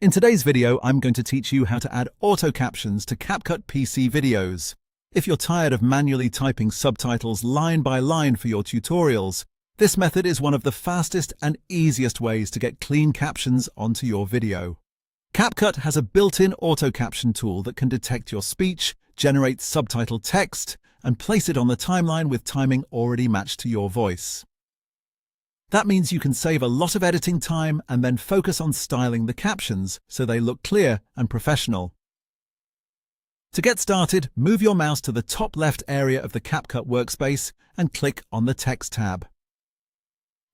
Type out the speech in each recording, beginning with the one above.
In today's video, I'm going to teach you how to add auto captions to CapCut PC videos. If you're tired of manually typing subtitles line by line for your tutorials, this method is one of the fastest and easiest ways to get clean captions onto your video. CapCut has a built-in auto caption tool that can detect your speech, generate subtitle text, and place it on the timeline with timing already matched to your voice. That means you can save a lot of editing time and then focus on styling the captions so they look clear and professional. To get started, move your mouse to the top left area of the CapCut workspace and click on the Text tab.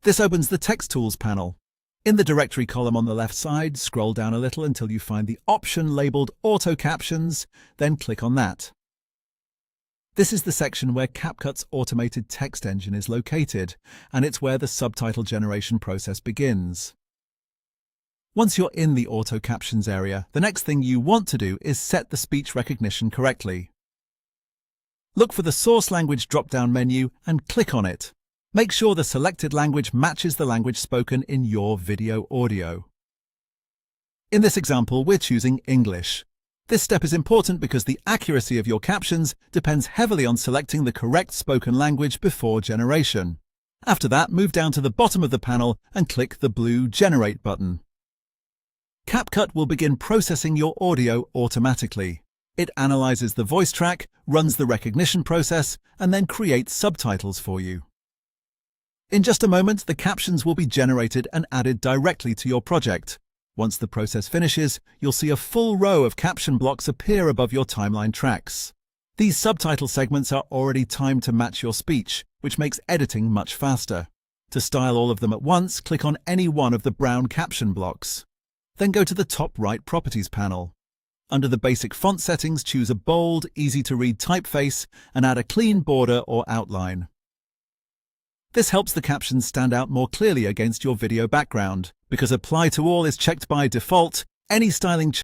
This opens the Text Tools panel. In the directory column on the left side, scroll down a little until you find the option labeled Auto Captions, then click on that. This is the section where CapCut's automated text engine is located, and it's where the subtitle generation process begins. Once you're in the auto captions area, the next thing you want to do is set the speech recognition correctly. Look for the source language drop-down menu and click on it. Make sure the selected language matches the language spoken in your video audio. In this example, we're choosing English. This step is important because the accuracy of your captions depends heavily on selecting the correct spoken language before generation. After that, move down to the bottom of the panel and click the blue Generate button. CapCut will begin processing your audio automatically. It analyzes the voice track, runs the recognition process, and then creates subtitles for you. In just a moment, the captions will be generated and added directly to your project. Once the process finishes, you'll see a full row of caption blocks appear above your timeline tracks. These subtitle segments are already timed to match your speech, which makes editing much faster. To style all of them at once, click on any one of the brown caption blocks. Then go to the top right Properties panel. Under the basic font settings, choose a bold, easy-to-read typeface and add a clean border or outline. This helps the captions stand out more clearly against your video background. Because Apply to All is checked by default, any styling